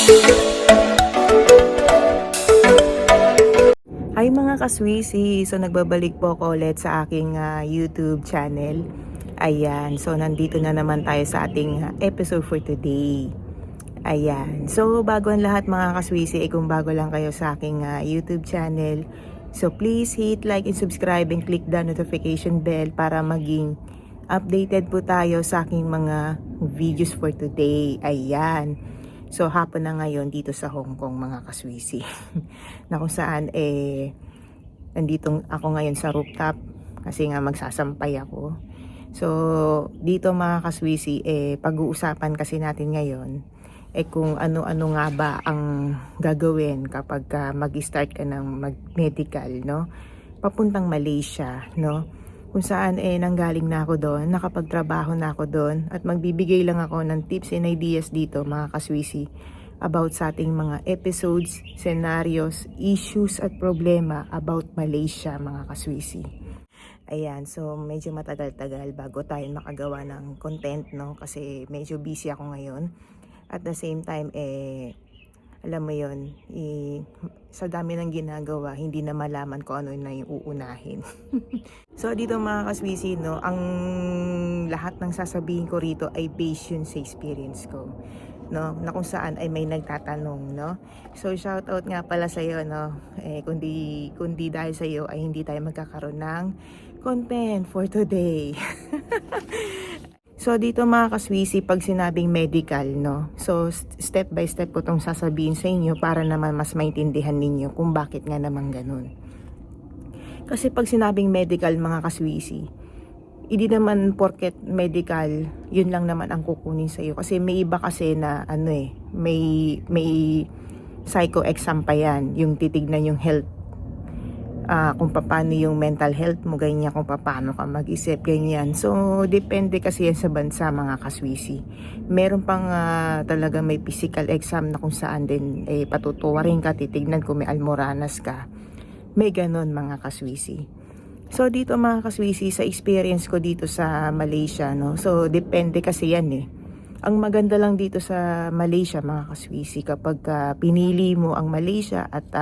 Hi mga kaswisi! So nagbabalik po ako ulit sa aking YouTube channel. Ayan, so nandito na naman tayo sa ating episode for today. Ayan, so bago ang lahat mga kaswisi, kung bago lang kayo sa aking YouTube channel, so please hit like and subscribe and click the notification bell para maging updated po tayo sa aking mga videos for today. Ayan. So hapon na ngayon dito sa Hong Kong mga kaswisi. Na kung saan nandito ako ngayon sa rooftop kasi nga magsasampay ako. So dito mga kaswisi pag-uusapan kasi natin ngayon kung ano-ano nga ba ang gagawin kapag mag-start ka ng mag-medical, no? Papuntang Malaysia, no? Kung saan nanggaling na ako doon, nakapagtrabaho na ako doon at magbibigay lang ako ng tips and ideas dito mga kaswisi about sa ating mga episodes, scenarios, issues at problema about Malaysia mga kaswisi. Ayan, so medyo matagal-tagal bago tayo makagawa ng content, no? Kasi medyo busy ako ngayon. At the same time, alam mo yun, sa dami ng ginagawa, hindi na malaman ko ano na yung uunahin. So dito mga kaswisi, no, ang lahat ng sasabihin ko rito ay based yun sa experience ko, no, na kung saan ay may nagtatanong, no. So shout out nga pala sa iyo, no, kundi dahil sa iyo ay hindi tayo magkakaroon ng content for today. So dito mga kaswisi, pag sinabing medical, no, so step by step ko itong sasabihin sa inyo para naman mas maintindihan ninyo kung bakit nga naman ganun. Kasi pag sinabing medical mga kaswisi, hindi naman porket medical, yun lang naman ang kukunin sa iyo. Kasi may iba kasi na may psycho exam pa yan, yung titignan yung health, kung paano yung mental health mo, ganyan, kung paano ka mag-isip, ganyan. So, depende kasi yan sa bansa mga kaswisi. Meron pang talaga may physical exam na kung saan din patutuwarin ka, titignan kung may almoranas ka. May ganon mga kaswisi. So, dito mga kaswisi, sa experience ko dito sa Malaysia, no? So, depende kasi yan Ang maganda lang dito sa Malaysia mga kaswisi, kapag pinili mo ang Malaysia at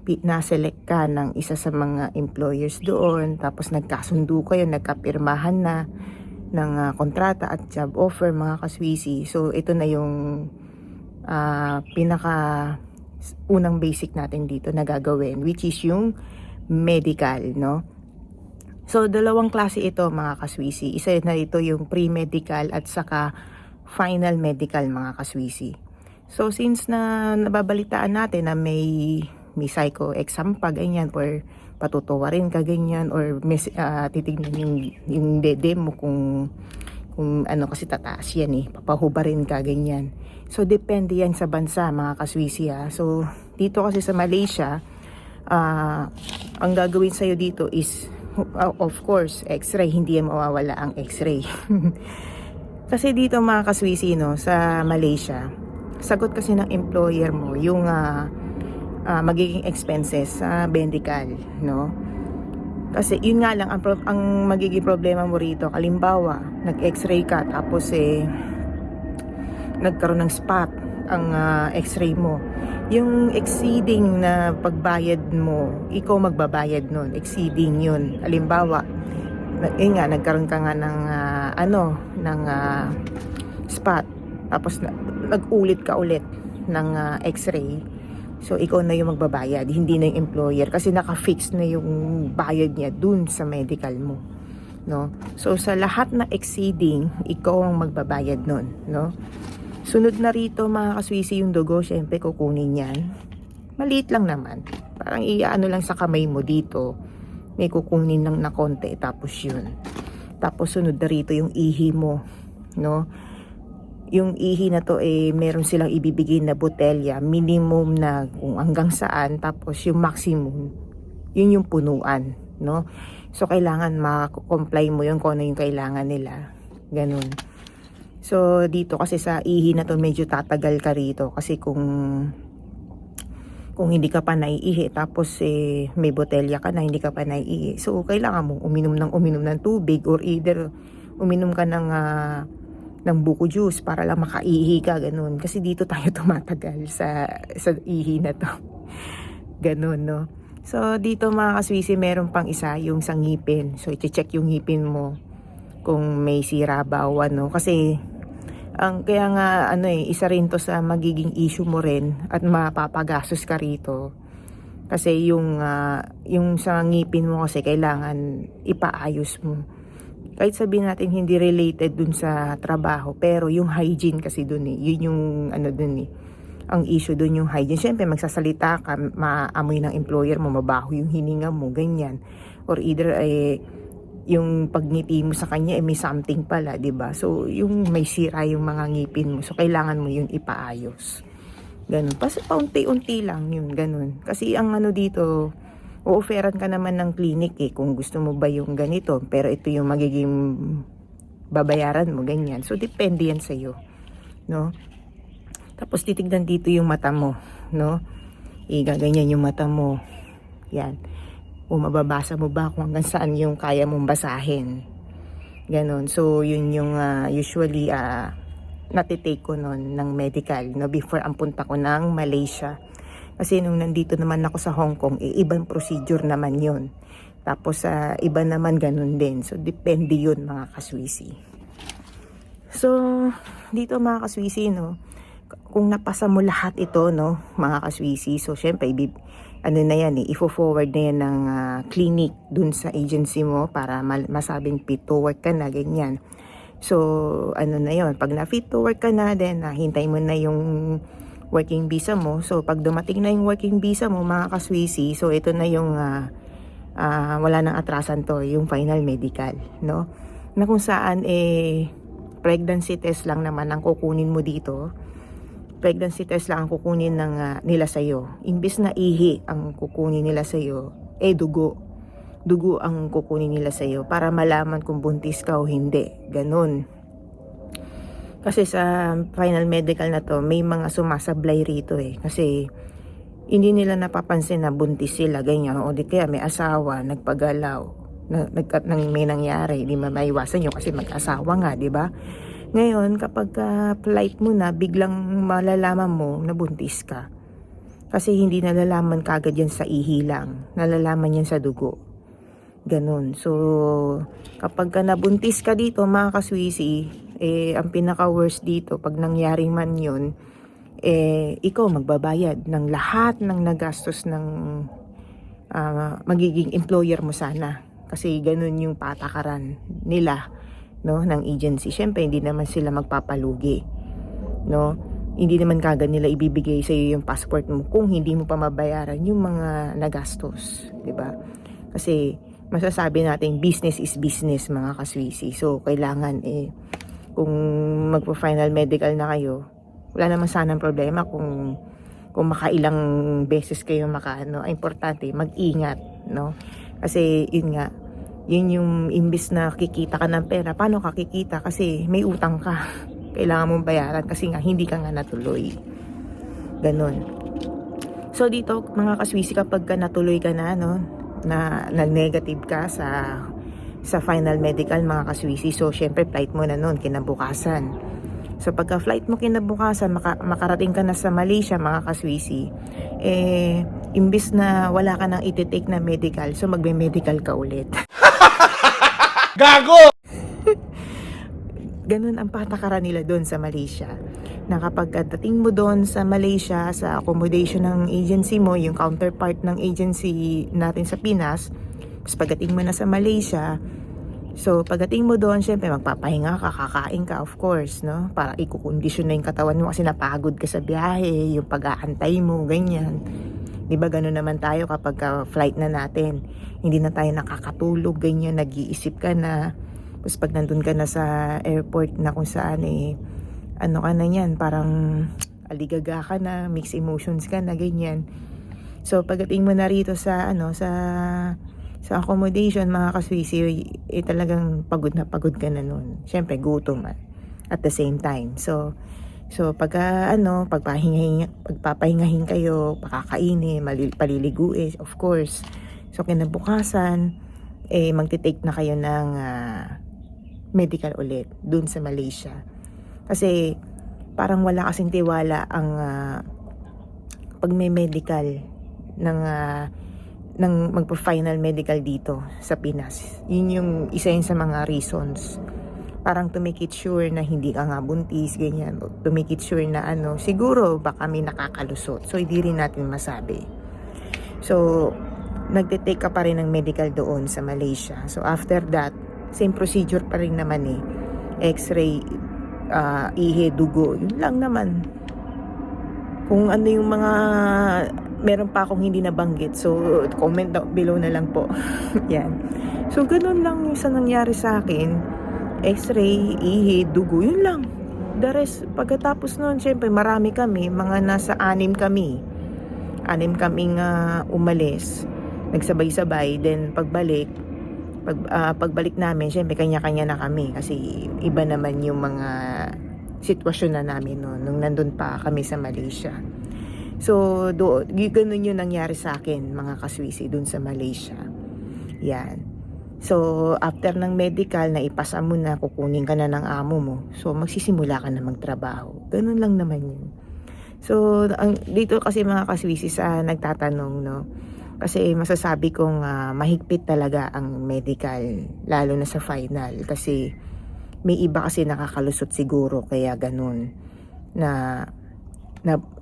na-select ka ng isa sa mga employers doon, tapos nagkasundo kayo, nagkapirmahan na ng kontrata at job offer mga kaswisi. So ito na yung pinaka unang basic natin dito na gagawin, which is yung medical, no? So dalawang klase ito mga kaswisi. Isa na ito yung pre-medical at saka final medical mga kaswisi. So since na nababalitaan natin na may psycho exam pa ganyan, or patutuwarin ka ganyan, or titignan yung dede mo kung ano, kasi tataas yan papahubarin ka ganyan. So depende yan sa bansa mga kaswisi So dito kasi sa Malaysia, ang gagawin sa'yo dito is of course x-ray, hindi yan mawawala ang x-ray. Kasi dito mga kaswisi, no, sa Malaysia, sagot kasi ng employer mo yung magiging expenses sa medical, no? Kasi yun nga lang ang magiging problema mo rito. Halimbawa, nag-x-ray ka tapos nagkaroon ng spot ang x-ray mo. Yung exceeding na pagbayad mo, ikaw magbabayad nun. Exceeding yun. Halimbawa, nagkaroon ka nga ng spot, tapos nag-ulit ka ulit ng x-ray. So, ikaw na yung magbabayad, hindi na yung employer. Kasi naka-fix na yung bayad niya dun sa medical mo, no? So, sa lahat na exceeding, ikaw ang magbabayad nun, no? Sunod na rito, mga kaswisi, yung dugo, syempre, kukunin yan. Maliit lang naman. Parang iaano lang sa kamay mo dito. May kukunin lang na konti, tapos yun. Tapos, sunod na rito yung ihi mo, no? Yung ihi na to meron silang ibibigay na botelya, minimum na kung hanggang saan, tapos yung maximum, yun yung punuan, no? So kailangan ma-comply mo yun kung ano yung kailangan nila, ganun. So dito kasi sa ihi na to medyo tatagal ka rito kasi kung hindi ka pa naiihi, tapos may botelya ka na hindi ka pa naiihi, so kailangan mo uminom ng tubig, or either uminom ka ng ng buko juice para lang makaihi ka, ganun. Kasi dito tayo tumatagal sa ihi na to. Ganun, no? So, dito mga kaswisi, meron pang isa, yung sa ngipin. So, i-check yung ngipin mo kung may sira ba o ano. Kasi, kaya nga, isa rin to sa magiging issue mo rin at mapapagastos ka rito. Kasi yung sa ngipin mo kasi kailangan ipaayos mo. Kahit sabihin natin hindi related dun sa trabaho, pero yung hygiene kasi dun yun yung dun ang issue dun yung hygiene. Siyempre magsasalita ka, maamoy ng employer mo, mabaho yung hininga mo, ganyan. Or either yung pagngiti mo sa kanya may something pala, 'di ba? So yung may sira yung mga ngipin mo, so kailangan mo yun ipaayos. Ganun. Paunti-unti lang yun, ganun. Kasi ang dito, o-offeran ka naman ng clinic kung gusto mo ba yung ganito, pero ito yung magiging babayaran mo, ganyan. So, depende yan sa'yo, no? Tapos, titignan dito yung mata mo, no? Igaganyan yung mata mo. Yan. O mababasa mo ba kung hanggang saan yung kaya mong basahin. Ganon. So, yun yung usually natitake ko noon ng medical, no, before ang punta ko ng Malaysia. Kasi nung nandito naman ako sa Hong Kong, ibang procedure naman yun. Tapos iba naman ganun din. So depende yun mga kaswisi. So dito mga kaswisi, no, kung napasa mo lahat ito, no, mga kaswisi, so syempre na yan ifo-forward na yan ng clinic dun sa agency mo para masabing fit to work ka na, ganyan. So, na yun, pag na-fit to work ka na, then hintay mo na yung working visa mo. So, pag dumating na yung working visa mo, mga kaswisi, so ito na yung wala nang atrasan to, yung final medical, no? Na kung saan, pregnancy test lang naman ang kukunin mo dito. Pregnancy test lang ang kukunin nila sa'yo. Imbis na ihi ang kukunin nila sa'yo, dugo ang kukunin nila sa'yo para malaman kung buntis ka o hindi. Ganun. Kasi sa final medical na to, may mga sumasablay rito Kasi hindi nila napapansin na buntis sila, ganyan. O di kaya may asawa, nagpagalaw, may nangyari. Di maiwasan yun kasi mag-asawa nga, di ba? Ngayon, kapag flight mo na, biglang malalaman mo na buntis ka. Kasi hindi nalalaman kagad yan sa ihi lang. Nalalaman yan sa dugo. Ganun. So, kapag nabuntis ka dito, mga kaswisi, ang pinaka-worst dito, pag nangyari man yun, ikaw magbabayad ng lahat ng nagastos ng magiging employer mo sana. Kasi ganun yung patakaran nila, no, ng agency. Siyempre, hindi naman sila magpapalugi, no? Hindi naman kagad nila ibibigay sa iyo yung passport mo kung hindi mo pa mabayaran yung mga nagastos, 'di ba? Kasi masasabi natin business is business, mga kaswisi. So kailangan kung magpo-final medical na kayo, wala naman sanang problema kung makailang beses kayo importante mag-ingat, no? Kasi yun nga, yun yung imbis na kikita ka ng pera, paano ka kikita? Kasi may utang ka. Kailangan mong bayaran kasi nga hindi ka nga natuloy. Ganon. So dito mga kaswisi, kapag natuloy ka na, no, na nag-negative ka sa final medical, mga kaswisi, so syempre flight mo na noon kinabukasan. So pagka flight mo kinabukasan, makarating ka na sa Malaysia, mga kaswisi, imbis na wala ka nang iti-take na medical, so magbe-medical ka ulit. Gago! Ganun ang patakaran nila doon sa Malaysia. Na kapag dating mo doon sa Malaysia, sa accommodation ng agency mo, yung counterpart ng agency natin sa Pinas, tapos pagdating mo na sa Malaysia, so pagdating mo doon, syempre magpapahinga ka, kakain ka, of course, no? Para ikukondisyon na yung katawan mo kasi napagod ka sa biyahe, yung pag-aantay mo, ganyan. Diba ganun naman tayo kapag flight na natin. Hindi na tayo nakakatulog, ganyan, nag-iisip ka na. Tapos pag nandun ka na sa airport na kung saan ano ka na yan, parang aligaga ka na, mixed emotions ka na, ganyan. So pagdating mo na rito sa sa accommodation, mga kaswisi, talagang pagod na pagod ka na nun. Syempre gutom at the same time. So pagpapahingahin kayo, pakakainin, paliliguin, of course. So kinabukasan, magti-take na kayo ng medical ulit dun sa Malaysia. Kasi parang wala kasing tiwala ang pag may medical ng magpa-final medical dito sa Pinas. Yun yung isa yun sa mga reasons. Parang to make it sure na hindi ka nga buntis, ganyan. To make it sure na siguro baka may nakakalusot. So, hindi rin natin masabi. So, nagtitake ka pa rin ng medical doon sa Malaysia. So, after that, same procedure pa rin naman eh. X-ray, ihe, dugo. Yun lang naman. Kung ano yung mga meron pa akong hindi nabanggit. So, comment below na lang po. Yan. So, ganun lang yung sa nangyari sa akin. X-ray, ihi, dugo, yun lang. The rest, pagkatapos nun, syempre, marami kami. Mga nasa 6 kami. 6 kaming umalis. Nagsabay-sabay. Then, pagbalik namin, syempre, kanya-kanya na kami. Kasi, iba naman yung mga sitwasyon na namin noon nung nandun pa kami sa Malaysia. So, ganun yung nangyari sa akin, mga kaswisi, dun sa Malaysia. Yan. So, after ng medical, na ipasa mo na, kukunin ka na ng amo mo. So, magsisimula ka na magtrabaho. Ganun lang naman yun. So, dito kasi mga kaswisi nagtatanong, no? Kasi masasabi kong mahigpit talaga ang medical, lalo na sa final. Kasi, may iba kasi nakakalusot siguro kaya ganun na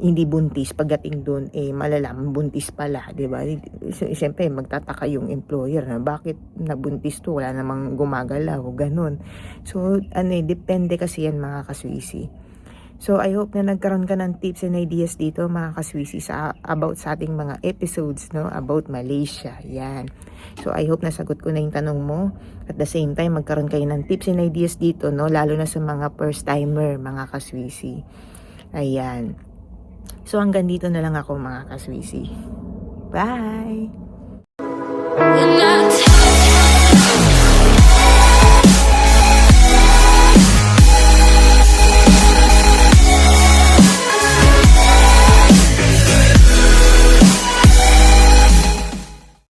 hindi buntis pagdating doon malalaman buntis pala, 'di ba? Siyempre magtataka yung employer na bakit nabuntis to, wala namang gumagalaw, ganun. So depende kasi yan mga kaswisi. So, I hope na nagkaroon ka ng tips and ideas dito mga kaswisi about sa ating mga episodes, no, about Malaysia. Yan. So, I hope nasagot ko na yung tanong mo. At the same time, magkaroon kayo ng tips and ideas dito, no, lalo na sa mga first timer, mga kaswisi. Ayan. So, hanggang dito na lang ako mga kaswisi. Bye!